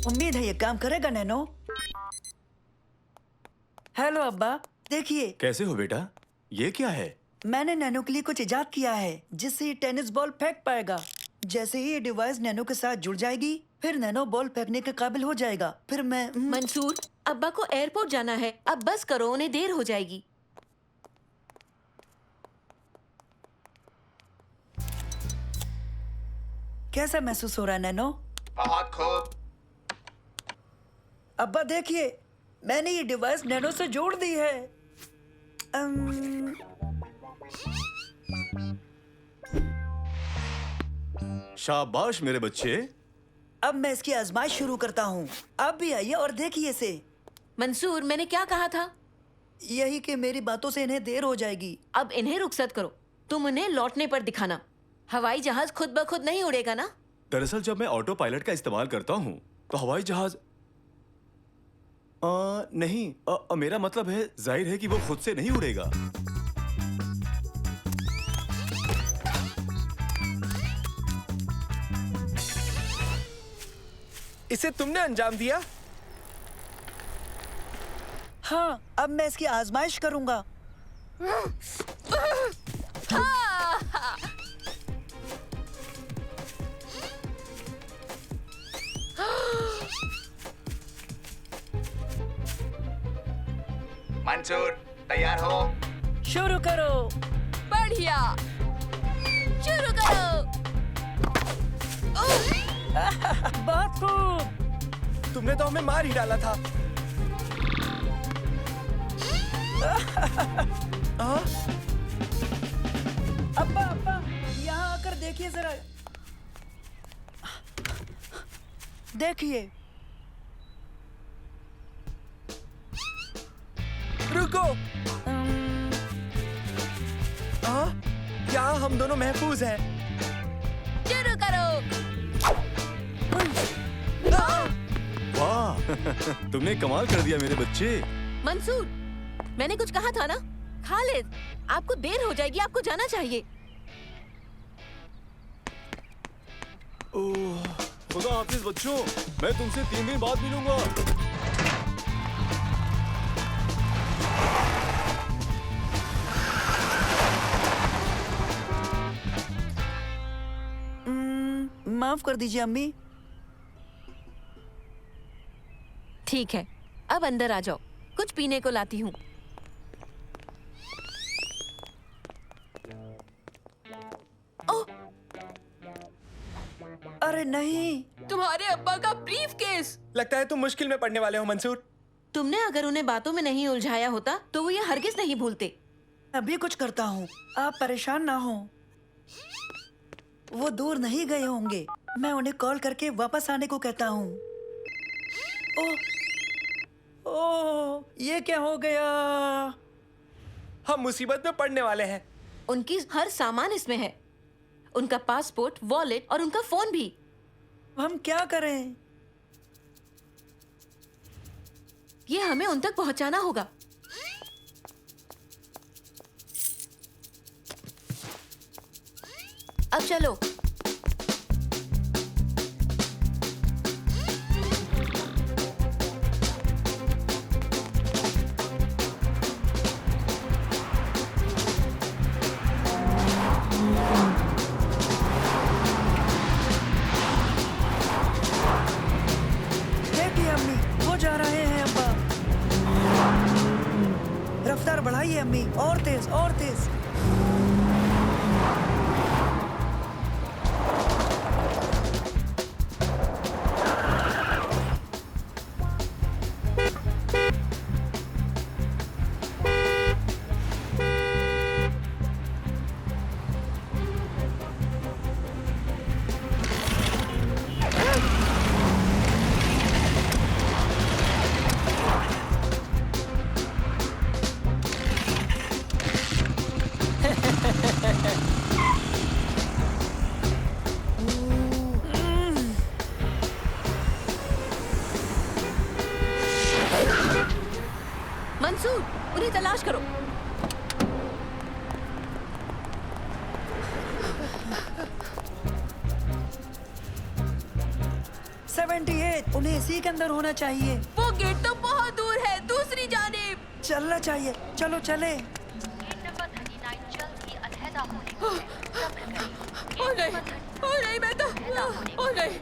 उम्मीद है ये काम करेगा नैनो। हेलो अब्बा, देखिए कैसे हो बेटा? ये क्या है? मैंने नैनो के लिए कुछ इजाद किया है जिससे ये टेनिस बॉल फेंक पाएगा। जैसे ही ये डिवाइस नैनो के साथ जुड़ जाएगी, फिर नैनो बॉल फेंकने के काबिल हो जाएगा। फिर मैं मंसूर, अब्बा को एयरपोर्ट जाना है। अब बस करो, उन्हें देर हो जाएगी। कैसा महसूस हो रहा है नैनो? बहुत खूब। अब्बा देखिए, मैंने ये डिवाइस नैनो से जोड़ दी है। शाबाश मेरे बच्चे। अब मैं इसकी आजमाइश शुरू करता हूँ। आप भी आइए और देखिए इसे। मंसूर, मैंने क्या कहा था? यही कि मेरी बातों से इन्हें देर हो जाएगी। अब इन्हें रुखसत करो। तुम उन्हें लौटने पर दिखाना। हवाई जहाज खुद ब खुद नहीं उड़ेगा ना? दरअसल जब मैं ऑटो पायलट का इस्तेमाल करता हूँ तो हवाई जहाज नहीं, मेरा मतलब है जाहिर है कि वो खुद से नहीं उड़ेगा। इसे तुमने अंजाम दिया? हाँ, अब मैं इसकी आजमाइश करूंगा। मंसूर, तैयार हो? शुरू करो। बढ़िया, शुरू करो। बहुत खूब। तुमने तो हमें मार ही डाला था। अब्बा अब्बा, यहाँ आकर देखिए जरा। देखिए, रुको। क्या हम दोनों महफूज हैं? शुरू करो। वाह तुमने कमाल कर दिया मेरे बच्चे। मंसूर, मैंने कुछ कहा था ना? खालिद, आपको देर हो जाएगी, आपको जाना चाहिए। खुदा हाफिज बच्चों, मैं तुमसे 3 दिन बाद मिलूंगा। माफ कर दीजिए अम्मी। ठीक है, अब अंदर आ जाओ, कुछ पीने को लाती हूँ। ओह, अरे नहीं। तुम्हारे अब्बा का ब्रीफकेस। लगता है तुम मुश्किल में पड़ने वाले हो मंसूर। तुमने अगर उन्हें बातों में नहीं उलझाया होता तो वो ये हरगिज नहीं भूलते। अभी कुछ करता हूँ, आप परेशान ना हो। वो दूर नहीं गए होंगे। मैं उन्हें कॉल करके वापस आने को कहता हूँ। ओह, ओह, ये क्या हो गया? हम मुसीबत में पड़ने वाले हैं। उनकी हर सामान इसमें है, उनका पासपोर्ट, वॉलेट और उनका फोन भी। हम क्या करें? ये हमें उन तक पहुंचाना होगा। अब चलो। देखिए अम्मी, वो जा रहे हैं अब्बा। रफ्तार बढ़ाइए अम्मी, और तेज और तेज। मंसूर, उन्हें तलाश करो। 78 उन्हें इसी के अंदर होना चाहिए। वो गेट तो बहुत दूर है, दूसरी जानिब। चलना चाहिए, चलो चले। ओ नहीं, ओ नहीं, मैं तो, ओ नहीं।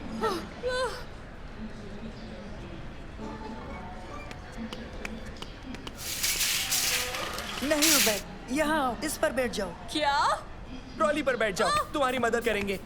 नहीं उबैद, यहाँ आओ, इस पर बैठ जाओ। क्या? ट्रॉली पर बैठ जाओ, तुम्हारी मदद करेंगे।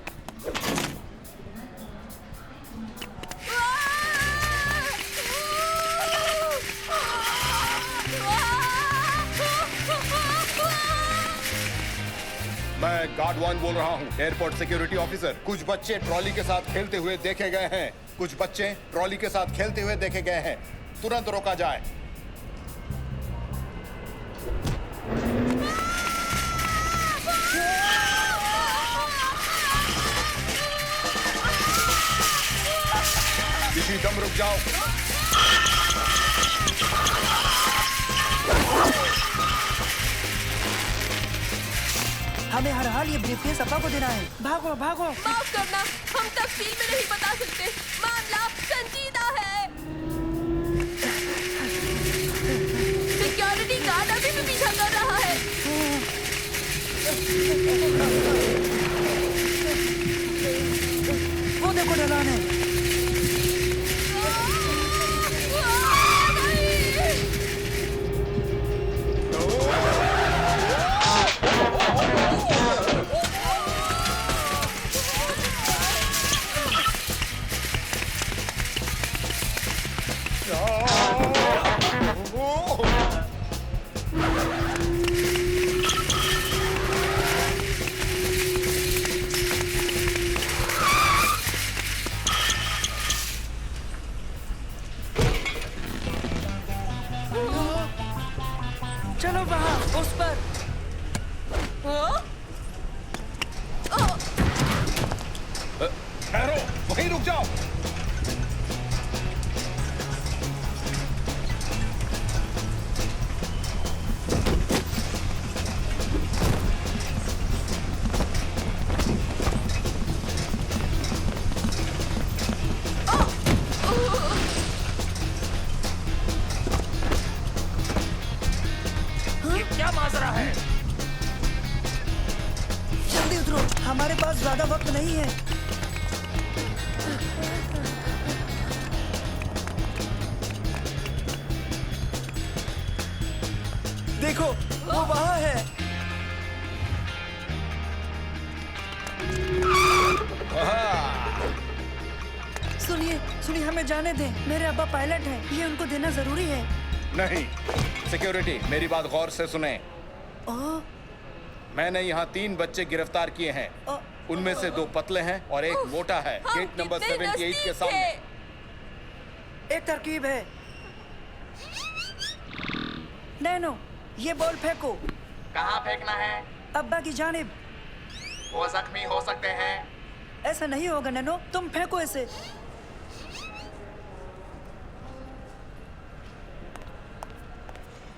मैं गार्ड 1 बोल रहा हूँ, एयरपोर्ट सिक्योरिटी ऑफिसर। कुछ बच्चे ट्रॉली के साथ खेलते हुए देखे गए हैं। कुछ बच्चे ट्रॉली के साथ खेलते हुए देखे गए हैं। तुरंत रोका जाए। किसी दम रुक जाओ। हमें हर हाल ये ब्रीफकेस अब्बा को देना है। भागो भागो। माफ करना, हम तफसील में नहीं बता सकते। मामला संजीदा है। सिक्योरिटी गार्ड अभी भी पीछा कर रहा है। वो देखो ढलान है। चलो वहाँ, उस पर। ठहरो, वहीं रुक जाओ। ये क्या माजरा है? जल्दी उतरो, हमारे पास ज्यादा वक्त नहीं है। देखो, वो वहाँ है। सुनिए, सुनिए, हमें जाने दें। मेरे अब्बा पायलट हैं, ये उनको देना जरूरी है। नहीं, सिक्योरिटी मेरी बात गौर से सुने। ओह, मैंने यहाँ 3 बच्चे गिरफ्तार किए हैं। उनमें से 2 पतले हैं और एक मोटा है। हम गेट नंबर कितने 78 के नजदीक सामने। थे। एक तरकीब है। नैनो, ये बॉल फेंको। कहाँ फेंकना है? अब्बा की जानिब। वो जख्मी हो सकते हैं। ऐसा नहीं होगा नैनो, तुम फेंको इसे।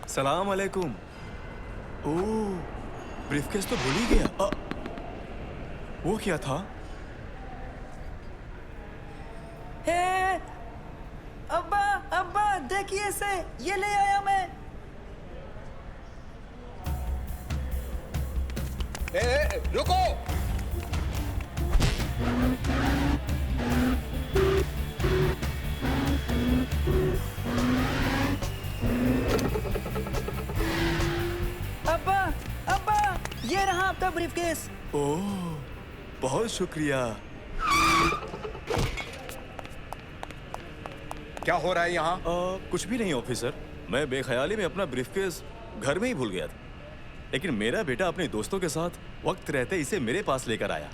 सलाम अलैकुम। ओह, ब्रीफकेस तो भूल ही गया। वो क्या था? हे, अब्बा, अब्बा, देखिए इसे, ये ले आया मैं। रुको। अब्बा, अब्बा, ये रहा आपका ब्रीफकेस। ओह, बहुत शुक्रिया। क्या हो रहा है यहाँ? कुछ भी नहीं ऑफिसर, मैं बेख्याली में अपना ब्रीफकेस घर में ही भूल गया था। लेकिन मेरा बेटा अपने दोस्तों के साथ वक्त रहते इसे मेरे पास लेकर आया।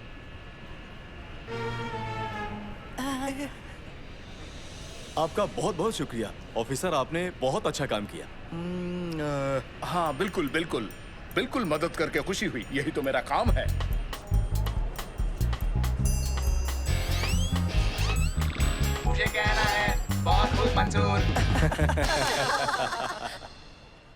आपका बहुत बहुत शुक्रिया ऑफिसर, आपने बहुत अच्छा काम किया। हाँ, बिल्कुल बिल्कुल बिल्कुल मदद करके खुशी हुई। यही तो मेरा काम है। मुझे कहना है बहुत खूब मंजूर।